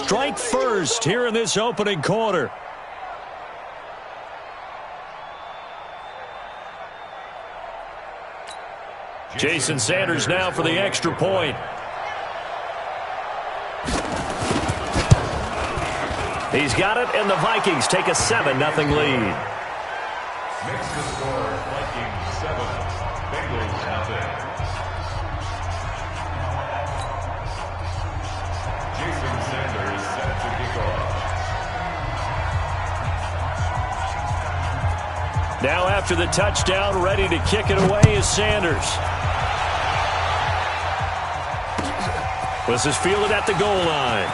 strike first here in this opening quarter. Jason Sanders now for the extra point. He's got it, and the Vikings take a 7-0 lead. Makes the score Vikings 7, Bengals 0. Jason Sanders set to kick off. Now after the touchdown, ready to kick it away is Sanders. This is fielded at the goal line.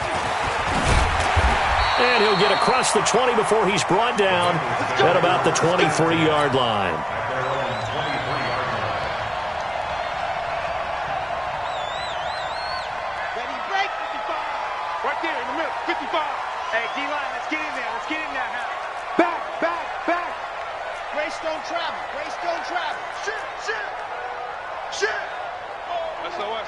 And he'll get across the 20 before he's brought down at about the 23-yard line. At their own 23-yard line. Ready, break, 55. Right there in the middle, 55. Hey, D-line, let's get in there. Let's get in there now. Back. Grace don't travel. Shit. SOS.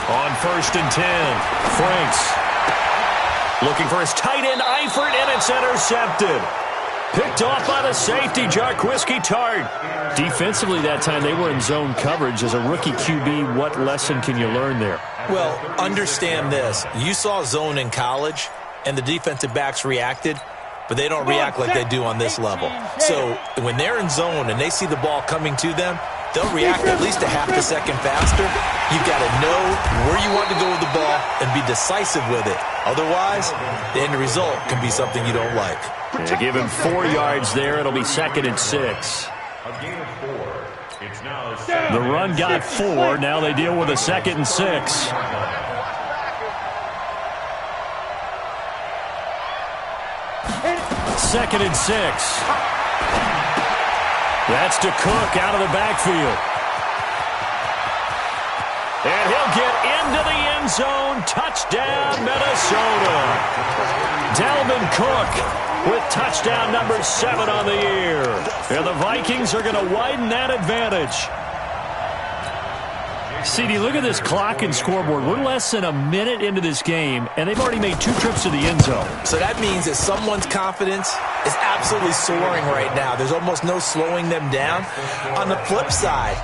On 1st and 10, Franks looking for his tight end, Eifert, and it's intercepted. Picked off by the safety, Jarquiski Tart. Defensively that time, they were in zone coverage. As a rookie QB, what lesson can you learn there? Well, understand this. You saw zone in college, and the defensive backs reacted, but they don't react like they do on this level. So when they're in zone and they see the ball coming to them, they'll react at least a half a second faster. You've got to know where you want to go with the ball and be decisive with it. Otherwise, the end result can be something you don't like. They give him 4 yards there. It'll be 2nd and 6. A gain of 4. It's now The run got 4. Now they deal with a 2nd and 6. Second and 6. That's to Cook out of the backfield. And he'll get into the end zone. Touchdown, Minnesota. Dalvin Cook with touchdown number 7 on the year. And the Vikings are going to widen that advantage. CD, look at this clock and scoreboard. We're less than a minute into this game, and they've already made 2 trips to the end zone. So that means that someone's confidence is absolutely soaring right now. There's almost no slowing them down. On the flip side,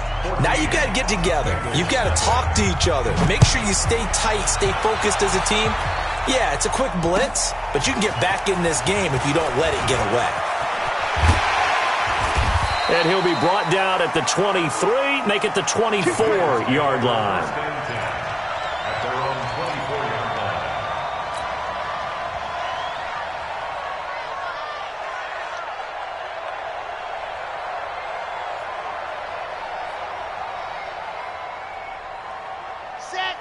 now you've got to get together. You've got to talk to each other. Make sure you stay tight, stay focused as a team. Yeah, it's a quick blitz, but you can get back in this game if you don't let it get away. And he'll be brought down at the 23, make it the 24-yard line. At their own 24-yard line.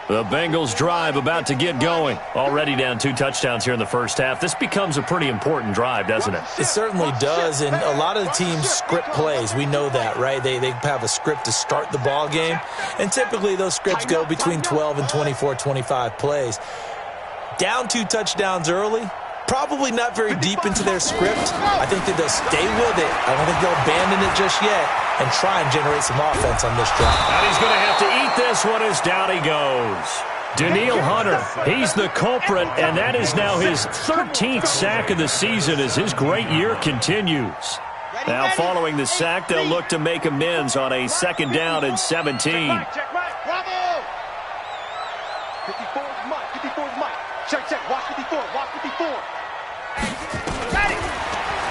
The Bengals drive about to get going. Already down 2 touchdowns here in the first half. This becomes a pretty important drive, doesn't it? It certainly does, and a lot of the teams script plays. We know that, right? They have a script to start the ball game, and typically those scripts go between 12 and 24, 25 plays. Down 2 touchdowns early, probably not very deep into their script. I think that they'll stay with it. I don't think they'll abandon it just yet and try and generate some offense on this drive. And he's going to have to eat this one as down he goes. Danielle Hunter, he's the culprit, and that is now his 13th sack of the season as his great year continues. Now following the sack, they'll look to make amends on a 2nd down and 17. Bravo! 54 is Mike. 54 is Mike. Check. Watch 54.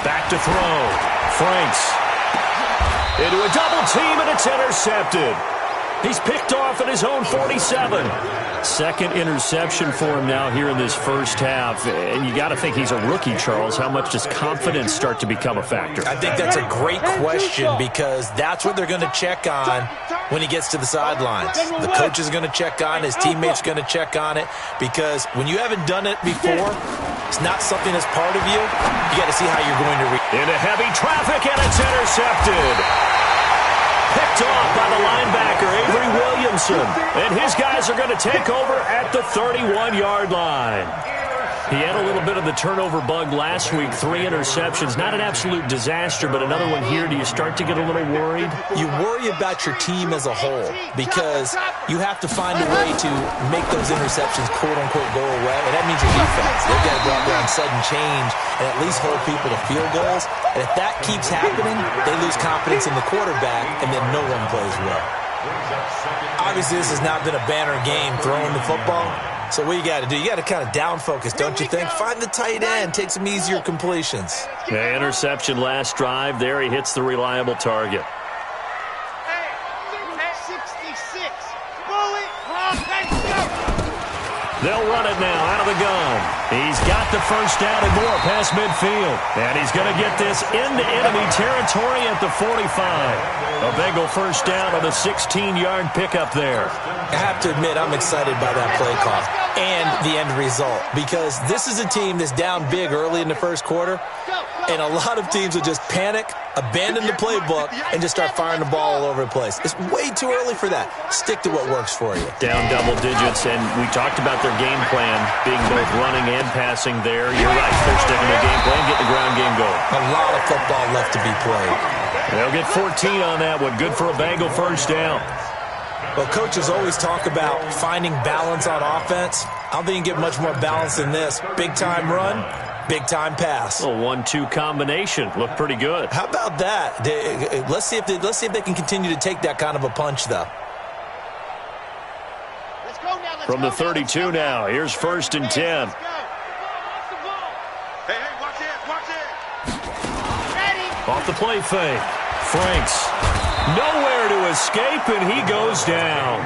Back to throw. Franks. Into a double team, and it's intercepted. He's picked off at his own 47. 2nd interception for him now here in this first half. And you got to think he's a rookie, Charles. How much does confidence start to become a factor? I think that's a great question because that's what they're going to check on when he gets to the sidelines. The coach is going to check on it. His teammates are going to check on it because when you haven't done it before, it's not something that's part of you. You got to see how you're going to react. Into heavy traffic, and it's intercepted. Picked off by the linebacker, Avery Williamson. And his guys are going to take over at the 31-yard line. He had a little bit of the turnover bug last week, 3 interceptions. Not an absolute disaster, but another one here. Do you start to get a little worried? You worry about your team as a whole because you have to find a way to make those interceptions, quote-unquote, go away. And that means your defense. They've got to go out there on sudden change and at least hold people to field goals. And if that keeps happening, they lose confidence in the quarterback, and then no one plays well. Obviously, this has not been a banner game throwing the football. So what you got to do, you got to kind of down focus, don't you think? Find the tight end, take some easier completions. Yeah, interception last drive. There he hits the reliable target. 66. Bully. Let's go. They'll run it now out of the gun. He's got the first down and more past midfield. And he's going to get this into enemy territory at the 45. A Bengal first down on a 16-yard pickup there. I have to admit, I'm excited by that play call and the end result because this is a team that's down big early in the first quarter, and a lot of teams will just panic, abandon the playbook, and just start firing the ball all over the place. It's way too early for that. Stick to what works for you. Down double digits, and we talked about their game plan being both running and passing there. You're right. They're sticking to the game plan, get the ground game going. A lot of football left to be played. They'll get 14 on that one. Good for a Bengal first down. Well, coaches always talk about finding balance on offense. I don't think you can get much more balance than this. Big-time run, big-time pass. A 1-2 combination. Looked pretty good. How about that? Let's see if they can continue to take that kind of a punch, though. From the 32 now, here's 1st and 10. Hey, watch it. Off the play fake. Franks. Nowhere to escape, and he goes down.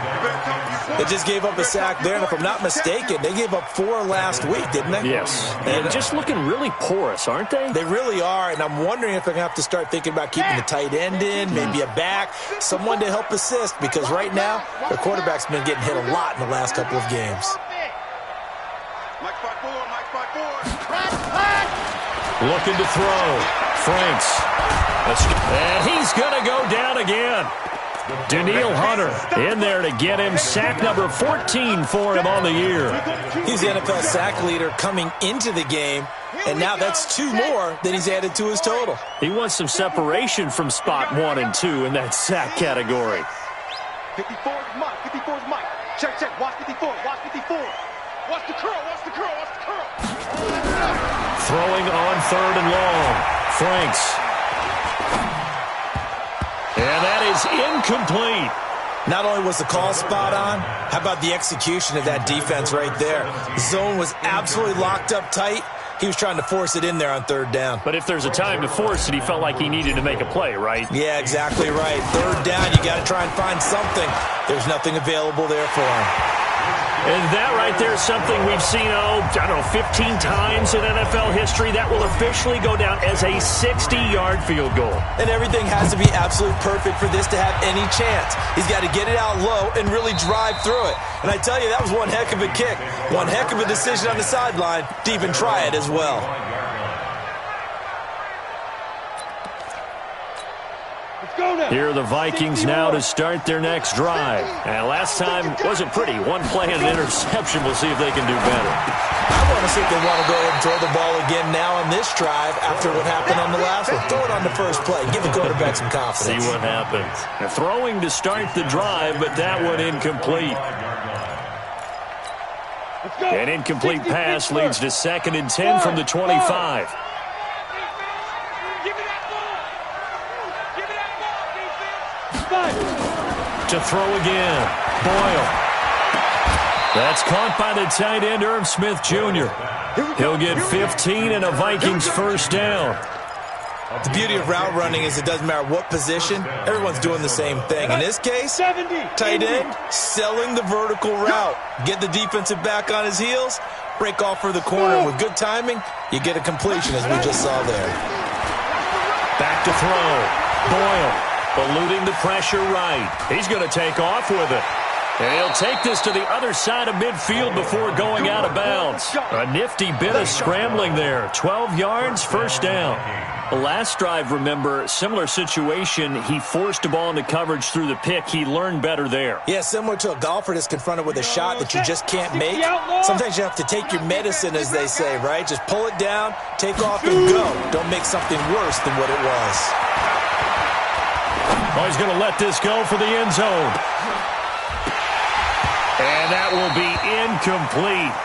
They just gave up a sack there, and if I'm not mistaken, they gave up 4 last week, didn't they? Yes. And just looking really porous, aren't they? They really are, and I'm wondering if they're going to have to start thinking about keeping the tight end in, maybe a back, someone to help assist, because right now, their quarterback's been getting hit a lot in the last couple of games. Mike 5-4. Looking to throw. Franks. And he's going to go down again. Daniil Hunter in there to get him. Sack number 14 for him on the year. He's the NFL sack leader coming into the game, and now that's 2 more than he's added to his total. He wants some separation from spot 1 and 2 in that sack category. 54 is Mike. Check. Watch 54. Watch the curl. Throwing on 3rd and long. Franks. And that is incomplete. Not only was the call spot on, how about the execution of that defense right there? The zone was absolutely locked up tight. He was trying to force it in there on 3rd down. But if there's a time to force it, he felt like he needed to make a play, right? Yeah, exactly right. 3rd down, you got to try and find something. There's nothing available there for him. And that right there is something we've seen, 15 times in NFL history. That will officially go down as a 60-yard field goal. And everything has to be absolutely perfect for this to have any chance. He's got to get it out low and really drive through it. And I tell you, that was one heck of a kick. One heck of a decision on the sideline to even try it as well. Here are the Vikings now to start their next drive. And last time wasn't pretty. 1 play and an interception. We'll see if they can do better. I want to see if they want to go ahead and throw the ball again now on this drive after what happened on the last one. Throw it on the first play. Give the quarterback some confidence. See what happens. Now, throwing to start the drive, but that one incomplete. An incomplete pass leads to 2nd and 10 from the 25. To throw again. Boyle. That's caught by the tight end, Irv Smith Jr. He'll get 15 and a Vikings first down. The beauty of route running is it doesn't matter what position, everyone's doing the same thing. In this case, tight end, selling the vertical route. Get the defensive back on his heels, break off for the corner. With good timing, you get a completion, as we just saw there. Back to throw. Boyle. Eluding the pressure right. He's going to take off with it. And he'll take this to the other side of midfield before going out of bounds. A nifty bit of scrambling there. 12 yards, first down. Last drive, remember, similar situation. He forced a ball into coverage through the pick. He learned better there. Yeah, similar to a golfer that's confronted with a shot that you just can't make. Sometimes you have to take your medicine, as they say, right? Just pull it down, take off, and go. Don't make something worse than what it was. Oh, he's going to let this go for the end zone. And that will be incomplete.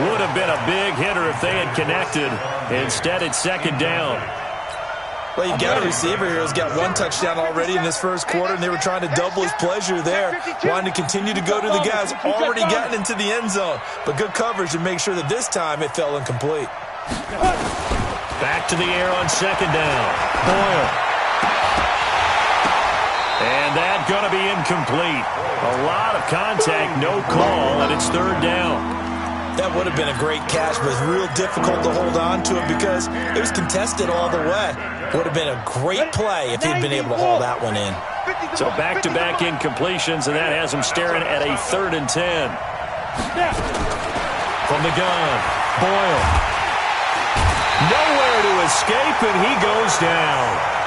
Would have been a big hitter if they had connected. Instead, it's second down. Well, you got a receiver here who's got one touchdown already in this first quarter, and they were trying to double his pleasure there, wanting to continue to go to the guys already gotten into the end zone. But good coverage to make sure that this time it fell incomplete. Back to the air on second down. Boyle. And that's going to be incomplete. A lot of contact, no call, and it's third down. That would have been a great catch, but it's real difficult to hold on to it because it was contested all the way. Would have been a great play if he'd been able to haul that one in. So back-to-back incompletions, and that has him staring at a 3rd and 10. From the gun, Boyle. Nowhere to escape, and he goes down.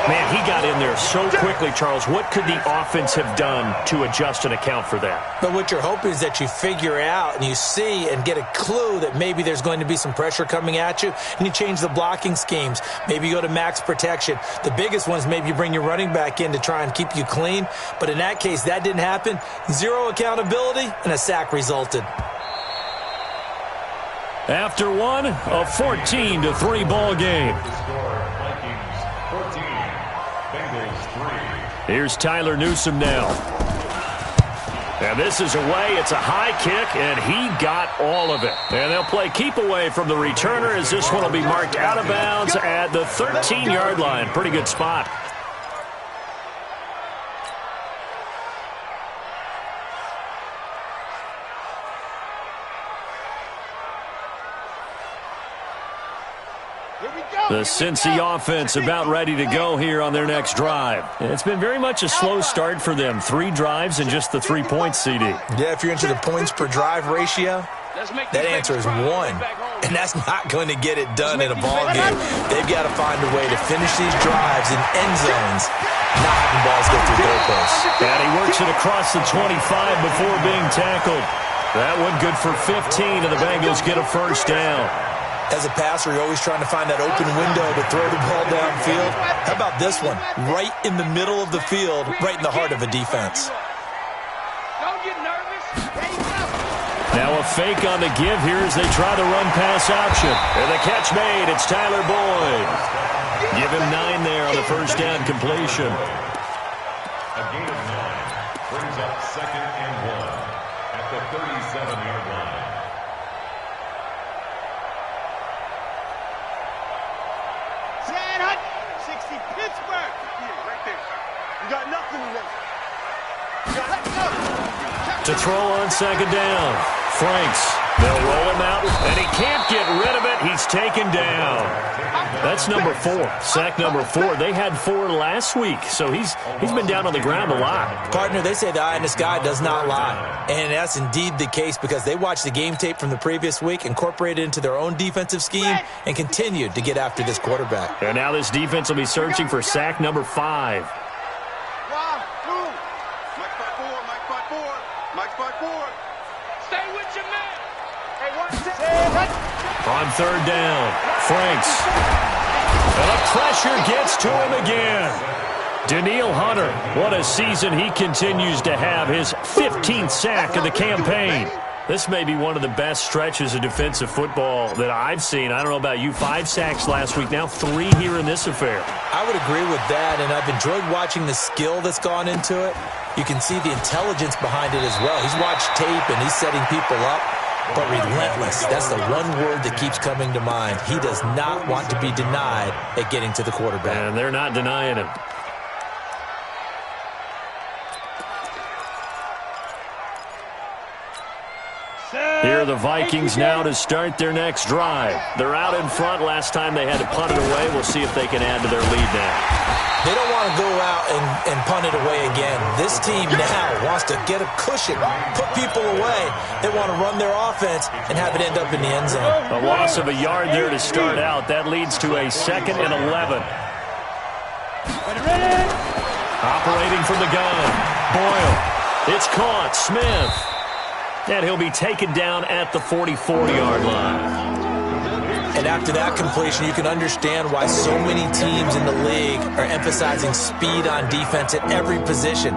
Man, he got in there so quickly, Charles. What could the offense have done to adjust and account for that? But what you're hoping is that you figure out and you see and get a clue that maybe there's going to be some pressure coming at you, and you change the blocking schemes. Maybe you go to max protection. The biggest one is maybe you bring your running back in to try and keep you clean. But in that case, that didn't happen. Zero accountability, and a sack resulted. After one, a 14-3 ball game. Here's Tyler Newsome now. And this is away. It's a high kick, and he got all of it. And they'll play keep away from the returner as this one will be marked out of bounds at the 13-yard line. Pretty good spot. The Cincy offense about ready to go here on their next drive. It's been very much a slow start for them. 3 drives and just the 3 points, CD. Yeah, if you're into the points per drive ratio, that answer is 1. And that's not going to get it done in a ball game. They've got to find a way to finish these drives in end zones, not having balls go through goalposts. And he works it across the 25 before being tackled. That one good for 15, and the Bengals get a first down. As a passer, you're always trying to find that open window to throw the ball downfield. How about this one? Right in the middle of the field, right in the heart of a defense. Don't get nervous. There you go. Now a fake on the give here as they try the run-pass option. And the catch made. It's Tyler Boyd. Give him 9 there on the first down completion. A gain of 9 brings up 2nd and 1 at the 37-yard line. Pittsburgh. Yeah, right there. You got nothing to lose. You got nothing. To throw on second down. Franks. They'll roll him out, and he can't get rid of it. He's taken down. That's number 4. Sack number 4. They had 4 last week, so he's been down on the ground a lot. Partner, they say the eye in the sky does not lie. And that's indeed the case because they watched the game tape from the previous week, incorporated it into their own defensive scheme, and continued to get after this quarterback. And now this defense will be searching for sack number 5. Wow, boom. Mike spot 4, Mike spot 4, Mike spot 4. Stay with your man. Hey, On third down, Franks. And the pressure gets to him again. Daniil Hunter, what a season he continues to have. His 15th sack of the campaign. This may be one of the best stretches of defensive football that I've seen. I don't know about you. 5 sacks last week, now 3 here in this affair. I would agree with that, and I've enjoyed watching the skill that's gone into it. You can see the intelligence behind it as well. He's watched tape, and he's setting people up. But relentless, that's the one word that keeps coming to mind. He does not want to be denied at getting to the quarterback. And they're not denying him. Here are the Vikings now to start their next drive. They're out in front. Last time they had to punt it away. We'll see if they can add to their lead now. They don't want to go out and punt it away again. This team now wants to get a cushion, put people away. They want to run their offense and have it end up in the end zone. A loss of a yard there to start out. That leads to a 2nd and 11. Operating from the gun. Boyle. It's caught. Smith. And he'll be taken down at the 44-yard line. And after that completion, you can understand why so many teams in the league are emphasizing speed on defense at every position.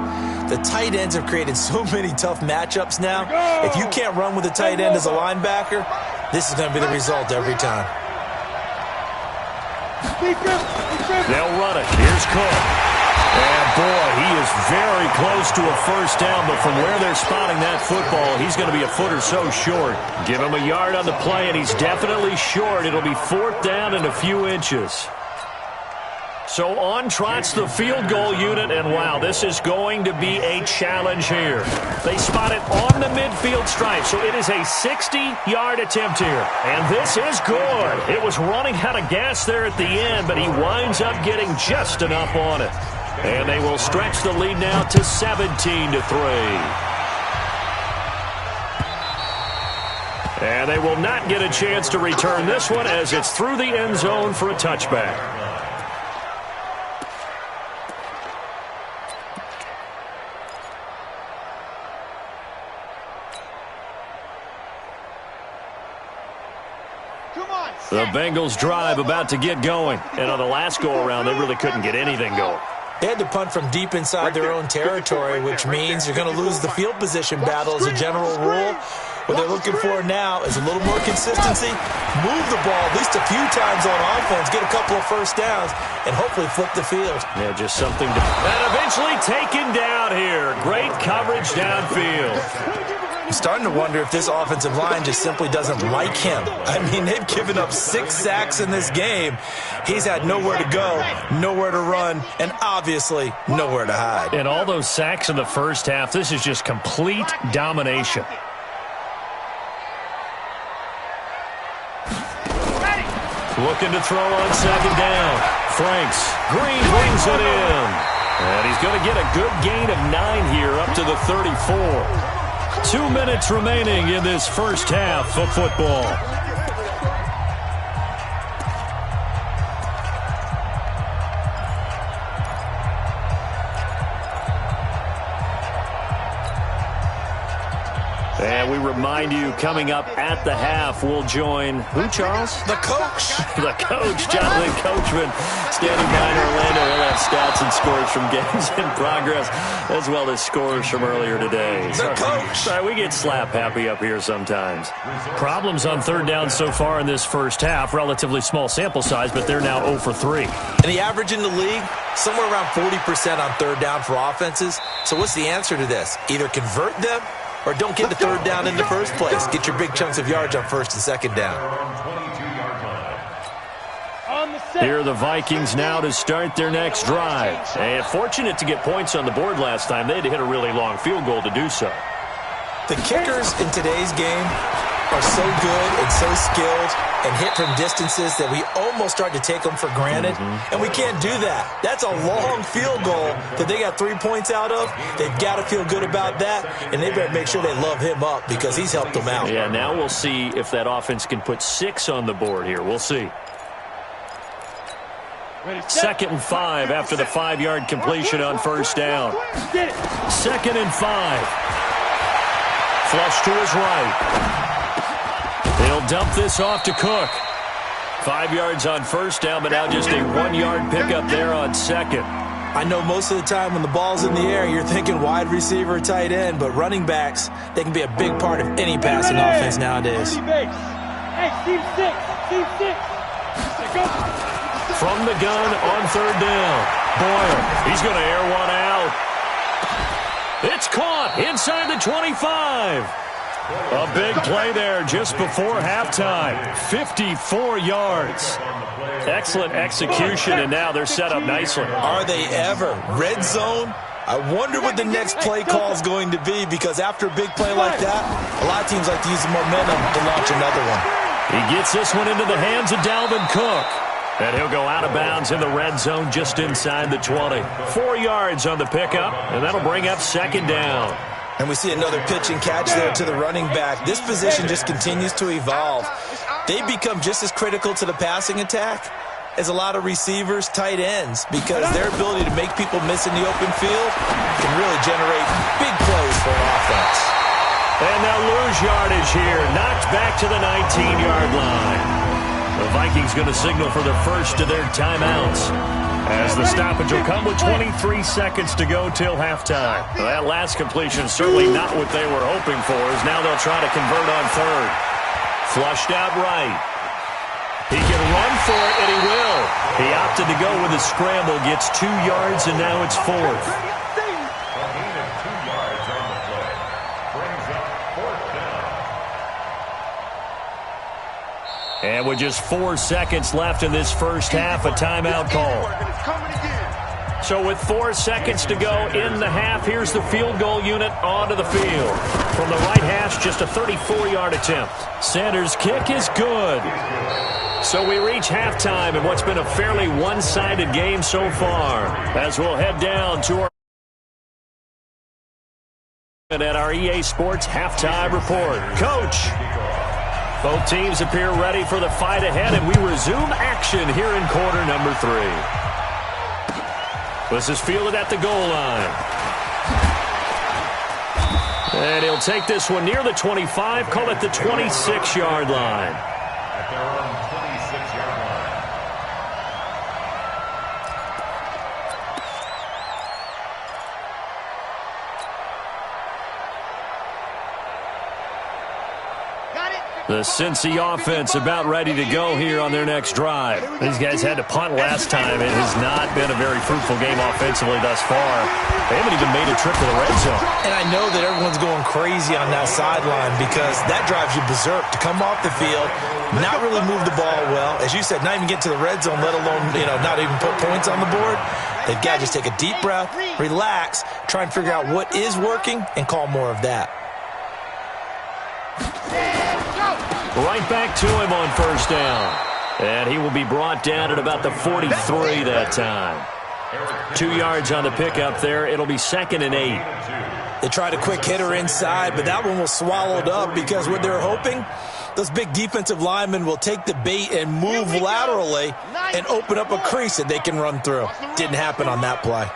The tight ends have created so many tough matchups now. If you can't run with a tight end as a linebacker, this is going to be the result every time. They'll run it. Here's Cook. And, boy, he is very close to a first down, but from where they're spotting that football, he's going to be a foot or so short. Give him a yard on the play, and he's definitely short. It'll be 4th down and a few inches. So on trots the field goal unit, and, wow, this is going to be a challenge here. They spot it on the midfield stripe, so it is a 60-yard attempt here. And this is good. It was running out of gas there at the end, but he winds up getting just enough on it. And they will stretch the lead now to 17-3. And they will not get a chance to return this one as it's through the end zone for a touchback. The Bengals drive about to get going. And on the last go-around, they really couldn't get anything going. They had to punt from deep inside their own territory, which means you're going to lose the field position battle as a general rule. What they're looking for now is a little more consistency, move the ball at least a few times on offense, get a couple of first downs, and hopefully flip the field. Yeah, just something to... And eventually taken down here. Great coverage downfield. I'm starting to wonder if this offensive line just simply doesn't like him. I mean, they've given up 6 sacks in this game. He's had nowhere to go, nowhere to run, and obviously nowhere to hide. And all those sacks in the first half, this is just complete domination. Looking to throw on 2nd down. Franks. Green brings it in. And he's going to get a good gain of 9 here up to the 34. 2 minutes remaining in this first half of football. And we remind you, coming up at the half, we'll join who, Charles? The coach. The coach, Jonathan Coachman, standing by in Orlando. We'll have stats and scores from games in progress, as well as scores from earlier today. The coach. Sorry, we get slap happy up here sometimes. Problems on 3rd down so far in this first half. Relatively small sample size, but they're now 0 for 3. And the average in the league, somewhere around 40% on 3rd down for offenses. So what's the answer to this? Either convert them or don't get the 3rd down in the first place. Get your big chunks of yards on 1st and 2nd down. Here are the Vikings now to start their next drive. And fortunate to get points on the board last time. They had to hit a really long field goal to do so. The kickers in today's game are so good and so skilled and hit from distances that we almost start to take them for granted. And we can't do that. That's a long field goal that they got 3 points out of. They've got to feel good about that, and they better make sure they love him up because he's helped them out. Yeah, now we'll see if that offense can put 6 on the board here. We'll see. 2nd and 5 after the 5-yard completion on 1st down. 2nd and 5. Flush to his right. They'll dump this off to Cook. 5 yards on 1st down, but now just a 1-yard pickup there on 2nd. I know most of the time when the ball's in the air, you're thinking wide receiver, tight end, but running backs, they can be a big part of any passing offense nowadays. Hey, Steve 6. From the gun on 3rd down. Boyle, he's going to air one out. It's caught inside the 25. A big play there just before halftime. 54 yards. Excellent execution, and now they're set up nicely. Are they ever? Red zone? I wonder what the next play call is going to be, because after a big play like that, a lot of teams like to use the momentum to launch another one. He gets this one into the hands of Dalvin Cook. And he'll go out of bounds in the red zone just inside the 20. 4 yards on the pickup, and that'll bring up second down. And we see another pitch and catch there to the running back. This position just continues to evolve. They become just as critical to the passing attack as a lot of receivers, tight ends, because their ability to make people miss in the open field can really generate big plays for an offense. And they'll lose yardage here, knocked back to the 19-yard line. The Vikings going to signal for the first of their timeouts, as the stoppage will come with 23 seconds to go till halftime. Well, that last completion certainly not what they were hoping for, as now they'll try to convert on third. Flushed out right. He can run for it, and he will. He opted to go with a scramble, gets 2 yards, and now it's fourth. And with just 4 seconds left in this first half, a timeout call. So with 4 seconds to go in the half, here's the field goal unit onto the field. From the right hash, just a 34-yard attempt. Sanders' kick is good. So we reach halftime in what's been a fairly one-sided game so far, as we'll head down to our EA Sports halftime report. Coach. Both teams appear ready for the fight ahead, and we resume action here in quarter number 3. This is fielded at the goal line. And he'll take this one near the 25, call it the 26-yard line. At their own 26-yard line. The Cincy offense about ready to go here on their next drive. These guys had to punt last time. It has not been a very fruitful game offensively thus far. They haven't even made a trip to the red zone. And I know that everyone's going crazy on that sideline, because that drives you berserk to come off the field, not really move the ball well. As you said, not even get to the red zone, let alone, not even put points on the board. They've got to just take a deep breath, relax, try and figure out what is working, and call more of that. Right back to him on first down. And he will be brought down at about the 43 that time. 2 yards on the pickup there. It'll be 2nd and 8. They tried a quick hitter inside, but that one was swallowed up, because what they're hoping, those big defensive linemen will take the bait and move laterally and open up a crease that they can run through. Didn't happen on that play.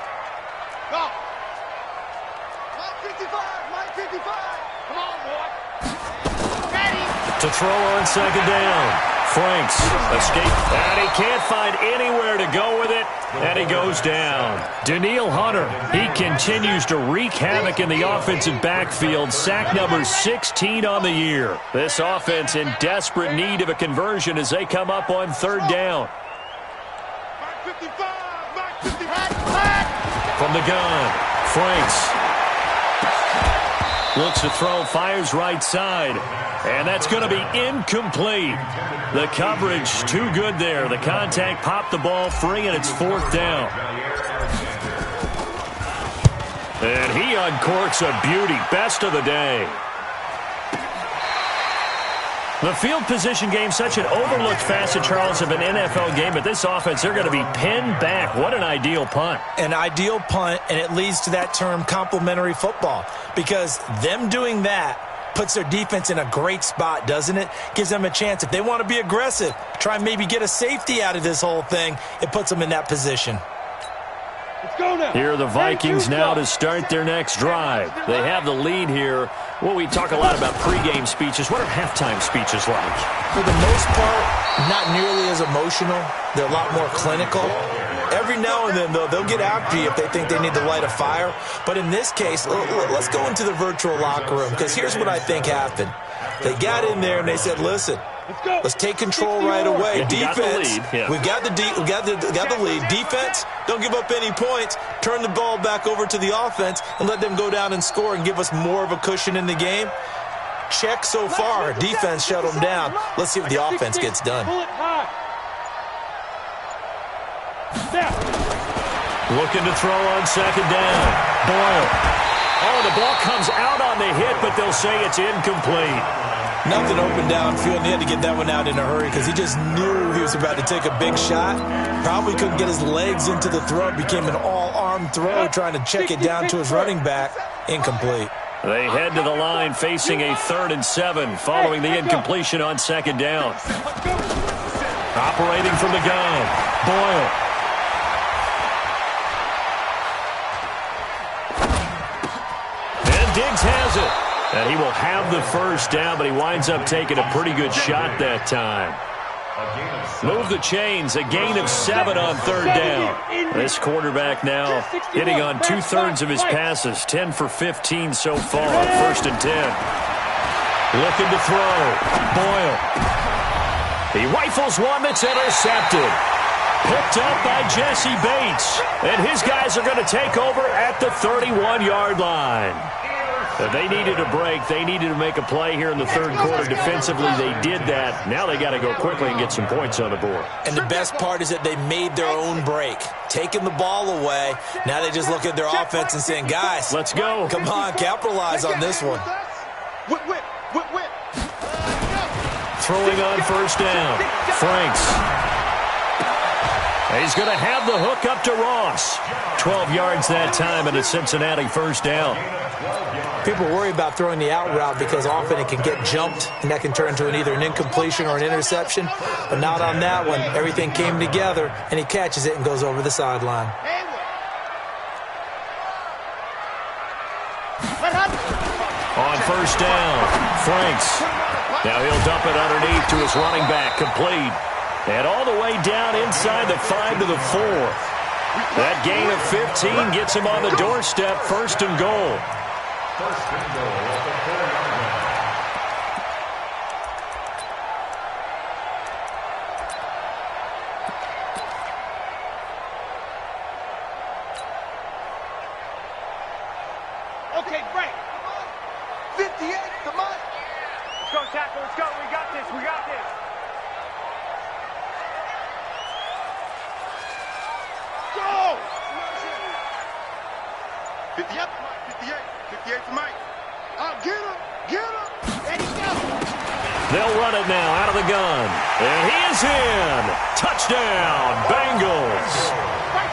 To throw on second down. Franks escape. And he can't find anywhere to go with it. And he goes down. Danielle Hunter, he continues to wreak havoc in the offensive backfield. Sack number 16 on the year. This offense in desperate need of a conversion as they come up on third down. From the gun, Franks looks to throw, fires right side. And that's going to be incomplete. The coverage too good there. The contact popped the ball free, and it's fourth down. And he uncorks a beauty. Best of the day. The field position game, such an overlooked facet, Charles, of an NFL game. But this offense, they're going to be pinned back. What an ideal punt. An ideal punt, and it leads to that term complementary football. Because them doing that puts their defense in a great spot, doesn't it? Gives them a chance. If they want to be aggressive, try and maybe get a safety out of this whole thing, it puts them in that position. Let's go now. Here are the Vikings now to start their next drive. They have the lead here. Well, we talk a lot about pregame speeches. What are halftime speeches like? For the most part, not nearly as emotional. They're a lot more clinical. Every now and then, though, they'll get after you if they think they need to light a fire. But in this case, let's go into the virtual locker room, because here's what I think happened. They got in there and they said, listen, let's take control right away. Defense, we've got the lead. Defense, don't give up any points. Turn the ball back over to the offense and let them go down and score and give us more of a cushion in the game. Check so far. Defense shut them down. Let's see what the offense gets done. Looking to throw on second down. Boyle. Oh, the ball comes out on the hit, but they'll say it's incomplete. Nothing open downfield, and he had to get that one out in a hurry because he just knew he was about to take a big shot. Probably couldn't get his legs into the throw. It became an all-arm throw, trying to check it down to his running back. Incomplete. They head to the line facing a 3rd and 7 following the incompletion on second down. Operating from the gun, Boyle. And Diggs has it. And he will have the first down, but he winds up taking a pretty good shot that time. Move the chains, a gain of 7 on 3rd down. This quarterback now hitting on 2/3 of his passes, 10 for 15 so far, 1st and 10. Looking to throw, Boyle. He rifles one that's intercepted. Picked up by Jesse Bates. And his guys are going to take over at the 31-yard line. If they needed a break, they needed to make a play here in the 3rd quarter. Defensively, they did that. Now they got to go quickly and get some points on the board. And the best part is that they made their own break. Taking the ball away. Now they just look at their offense and saying, guys, let's go. Come on, capitalize on this one. Throwing on 1st down. Franks. He's going to have the hook up to Ross. 12 yards that time and a Cincinnati 1st down. People worry about throwing the out route because often it can get jumped, and that can turn into either an incompletion or an interception. But not on that one. Everything came together, and he catches it and goes over the sideline. On 1st down, Franks. Now he'll dump it underneath to his running back, complete. And all the way down inside the 5 to the 4. That gain of 15 gets him on the doorstep, 1st and goal. 1st and goal at the 4-yard line. Okay, break. 58, come on. Let's go, tackle, let's go. We got this, we got this. Go! 58, 58 to Mike. Get him, get him. There he goes. They'll run it now out of the gun. And he is in. Touchdown, Bengals.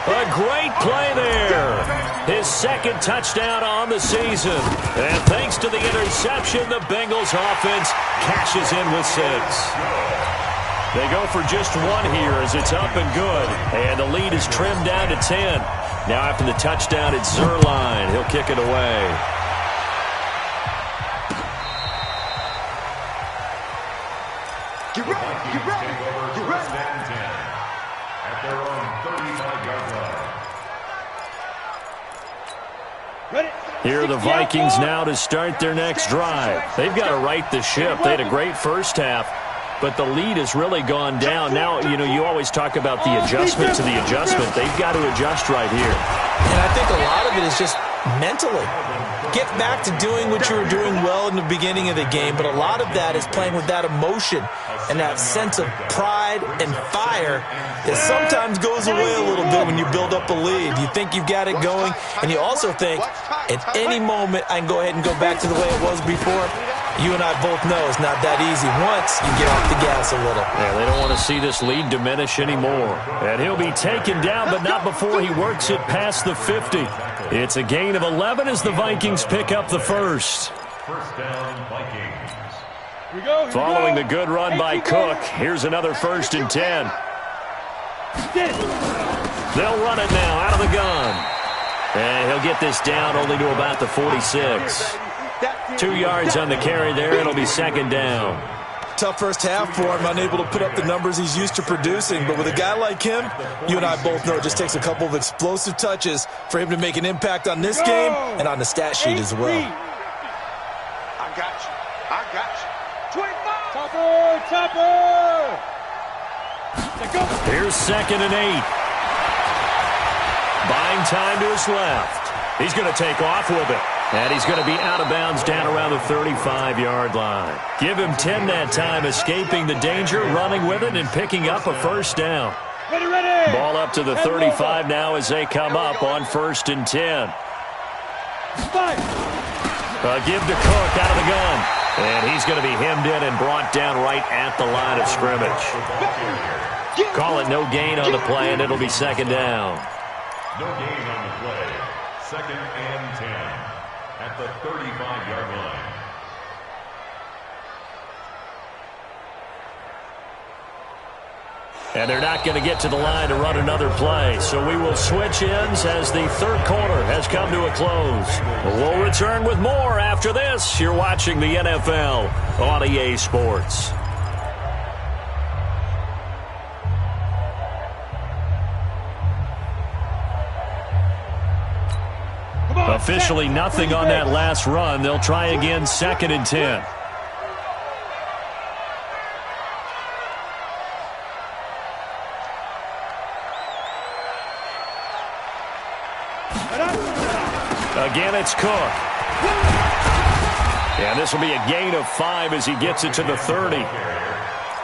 A great play there. His 2nd touchdown on the season. And thanks to the interception, the Bengals offense cashes in with 6. They go for just 1 here as it's up and good. And the lead is trimmed down to 10. Now after the touchdown, it's Zerline. He'll kick it away. Get ready, get ready, get ready. 1st and 10 at their own 35-yard line. Here are the Vikings now to start their next drive. They've got to right the ship. They had a great first half, but the lead has really gone down. Now, you always talk about the adjustment to the adjustment. They've got to adjust right here. And I think a lot of it is just mentally. Get back to doing what you were doing well in the beginning of the game, but a lot of that is playing with that emotion and that sense of pride and fire that sometimes goes away a little bit when you build up a lead. You think you've got it going, and you also think, at any moment, I can go ahead and go back to the way it was before. You and I both know it's not that easy once you get off the gas a little. Yeah, they don't want to see this lead diminish anymore. And he'll be taken down, but not before he works it past the 50. It's a gain of 11 as the Vikings pick up the 1st. 1st down, Vikings. Following the good run by Cook, here's another 1st and 10. They'll run it now out of the gun. And he'll get this down only to about the 46. 2 yards on the carry there. It'll be 2nd down. Tough first half for him, unable to put up the numbers he's used to producing. But with a guy like him, you and I both know it just takes a couple of explosive touches for him to make an impact on this game and on the stat sheet as well. I got you. I got you. 25. Topper, Topper. Here's 2nd and 8. Buying time to his left. He's going to take off with it. And he's going to be out of bounds down around the 35-yard line. Give him 10 that time, escaping the danger, running with it, and picking up a 1st down. Ball up to the 35 now as they come up on 1st and 10. Give to Cook out of the gun. And he's going to be hemmed in and brought down right at the line of scrimmage. Call it no gain on the play, and it'll be 2nd down. No gain on the play. 2nd and 10 at the 35-yard line. And they're not going to get to the line to run another play. So we will switch ends as the 3rd quarter has come to a close. We'll return with more after this. You're watching the NFL on EA Sports. Officially nothing on that last run. They'll try again 2nd and 10. Again, it's Cook. And this will be a gain of 5 as he gets it to the 30.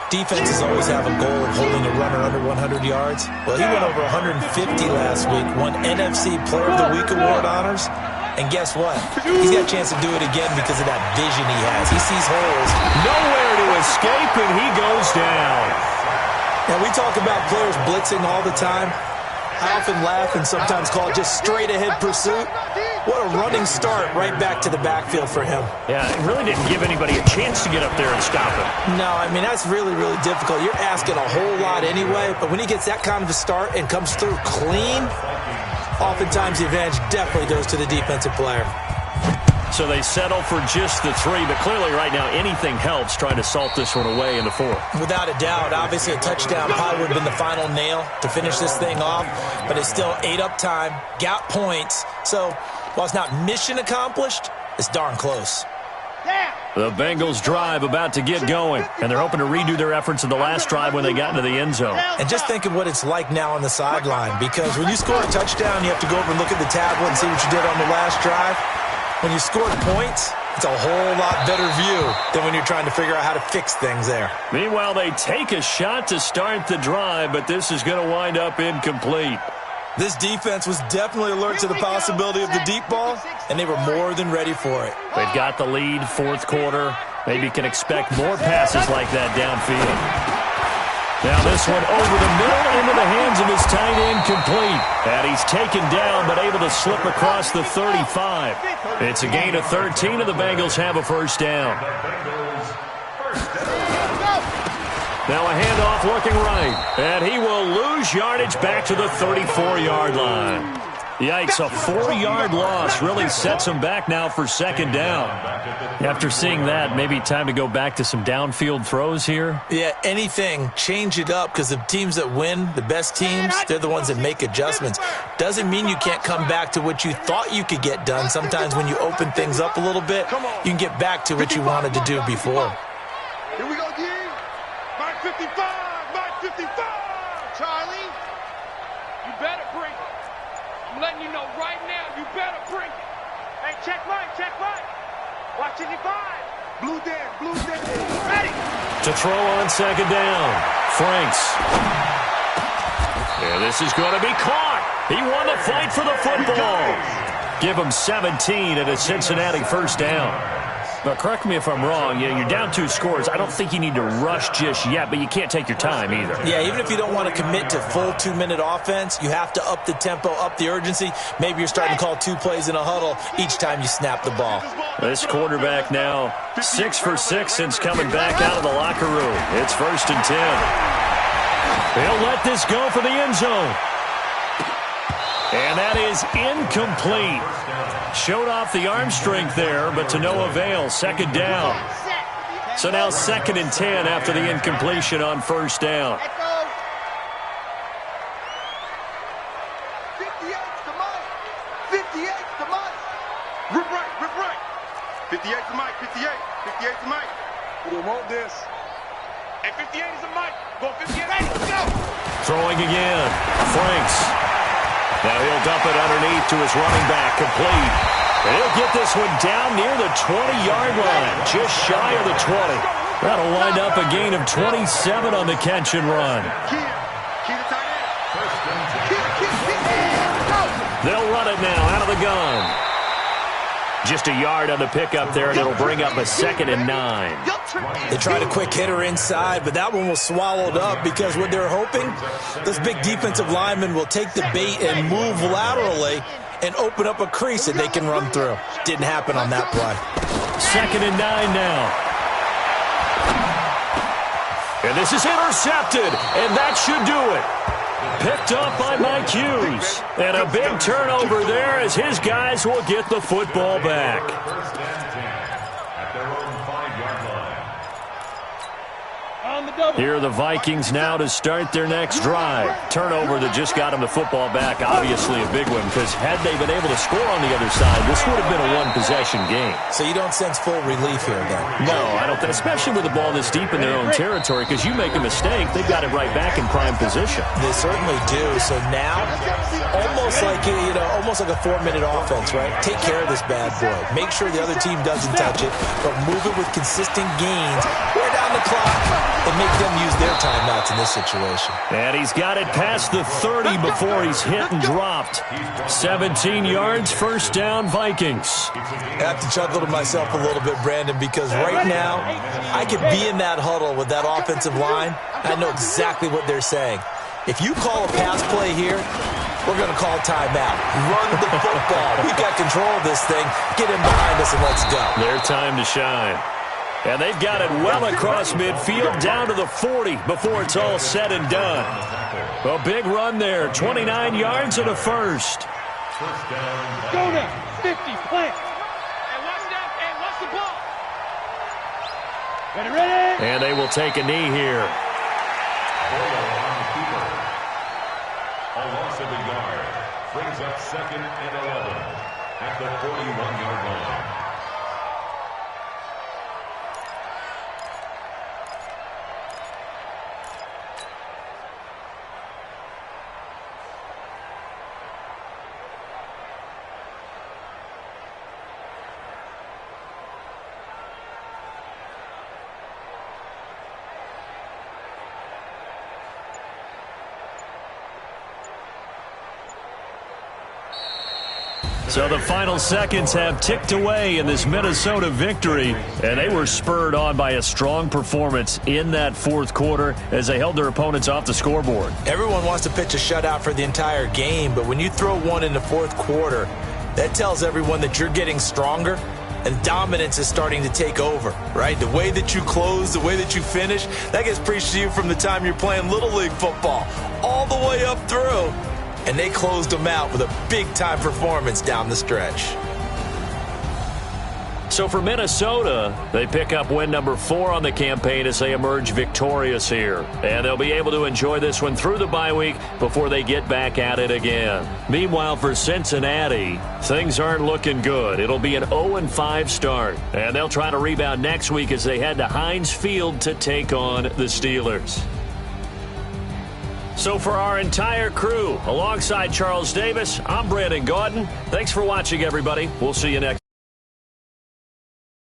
Defenses always have a goal of holding a runner under 100 yards. Well, he went over 150 last week, won NFC Player of the Week award honors. And guess what? He's got a chance to do it again because of that vision he has. He sees holes. Nowhere to escape, and he goes down. Now, we talk about players blitzing all the time. I often laugh and sometimes call it just straight-ahead pursuit. What a running start right back to the backfield for him. Yeah, it really didn't give anybody a chance to get up there and stop him. No, I mean, that's really, really difficult. You're asking a whole lot anyway, but when he gets that kind of a start and comes through clean, oftentimes the advantage definitely goes to the defensive player. So they settle for just the 3, but clearly right now anything helps trying to salt this one away in the 4th. Without a doubt, obviously a touchdown probably would have been the final nail to finish this thing off, but it's still ate up time, got points. So while it's not mission accomplished, it's darn close. The Bengals drive about to get going, and they're hoping to redo their efforts in the last drive when they got into the end zone. And just think of what it's like now on the sideline, because when you score a touchdown, you have to go over and look at the tablet and see what you did on the last drive. When you scored points, it's a whole lot better view than when you're trying to figure out how to fix things there. Meanwhile, they take a shot to start the drive, but this is going to wind up incomplete. This defense was definitely alert to the possibility of the deep ball, and they were more than ready for it. They've got the lead, 4th quarter. Maybe can expect more passes like that downfield. Now this one over the middle into the hands of his tight end, complete. And he's taken down but able to slip across the 35. It's a gain of 13 and the Bengals have a 1st down. Now a handoff looking right. And he will lose yardage back to the 34-yard line. Yikes, a 4-yard loss really sets him back now for 2nd down. After seeing that, maybe time to go back to some downfield throws here. Yeah, anything, change it up, because the teams that win, the best teams, they're the ones that make adjustments. Doesn't mean you can't come back to what you thought you could get done. Sometimes when you open things up a little bit, you can get back to what you wanted to do before. Here we go, D. Mark 55, Mark 55. Charlie, you better bring it. I'm letting you know right now, you better bring it. Hey, check Mike, check Mike. Watch 55. Blue Dan, ready. To throw on 2nd down. Franks. And this is going to be caught. He won the fight for the football. Give him 17 and a Cincinnati 1st down. But correct me if I'm wrong, you're down 2 scores. I don't think you need to rush just yet, but you can't take your time either. Yeah, even if you don't want to commit to full 2-minute offense, you have to up the tempo, up the urgency. Maybe you're starting to call 2 plays in a huddle each time you snap the ball. This quarterback now 6 for 6 since coming back out of the locker room. It's 1st and 10. He'll let this go for the end zone. And that is incomplete. Showed off the arm strength there, but to no avail. 2nd down. So now 2nd and 10 after the incompletion on 1st down. 58's to Mike. 58's to Mike. Rip right, rip right. 58 to Mike, 58. 58 to Mike. We don't want this. And 58 is a Mike. Go 58. Let's go. Throwing again. Franks. Now he'll dump it underneath to his running back, complete. And he'll get this one down near the 20-yard line, just shy of the 20. That'll wind up a gain of 27 on the catch and run. Key to tight end. the gun. Just a yard on the pickup there, and it'll bring up a 2nd and 9. They tried a quick hitter inside, but that one was swallowed up because what they're hoping, this big defensive lineman will take the bait and move laterally and open up a crease that they can run through. Didn't happen on that play. 2nd and 9 now. And this is intercepted, and that should do it. Picked up by Mike Hughes. And a big turnover there as his guys will get the football back. First and 10 at their own 5-yard line. On the double. Here are the Vikings now to start their next drive. Turnover that just got them the football back. Obviously a big one, because had they been able to score on the other side, this would have been a one-possession game. So you don't sense full relief here, then? No, I don't think, especially with the ball this deep in their own territory, because you make a mistake, they've got it right back in prime position. They certainly do. So now, almost like a 4-minute offense, right? Take care of this bad boy. Make sure the other team doesn't touch it, but move it with consistent gains. Wear down the clock and make them use their timeouts in this situation. And he's got it past the 30 before he's hit and dropped. 17 yards, first down, Vikings. I have to chuckle to myself a little bit, Brandon, because right now I could be in that huddle with that offensive line. I know exactly what they're saying. If you call a pass play here, we're going to call timeout. Run the football. We've got control of this thing. Get him behind us and let's go. Their time to shine. And they've got it well across midfield, down to the 40 before it's all said and done. A big run there, 29 yards and a first. Go now, 50, plant. Hey, watch that. Hey, watch the ball. Ready, ready. And they will take a knee here. A loss of a yard brings up 2nd and 11 at the 41-yard line. So the final seconds have ticked away in this Minnesota victory, and they were spurred on by a strong performance in that fourth quarter as they held their opponents off the scoreboard. Everyone wants to pitch a shutout for the entire game, but when you throw one in the fourth quarter, that tells everyone that you're getting stronger and dominance is starting to take over, right? The way that you close, the way that you finish, that gets preached to you from the time you're playing Little League football all the way up through. And they closed them out with a big-time performance down the stretch. So for Minnesota, they pick up win number 4 on the campaign as they emerge victorious here. And they'll be able to enjoy this one through the bye week before they get back at it again. Meanwhile, for Cincinnati, things aren't looking good. It'll be an 0-5 start. And they'll try to rebound next week as they head to Heinz Field to take on the Steelers. So for our entire crew, alongside Charles Davis, I'm Brandon Gaudin. Thanks for watching, everybody. We'll see you next.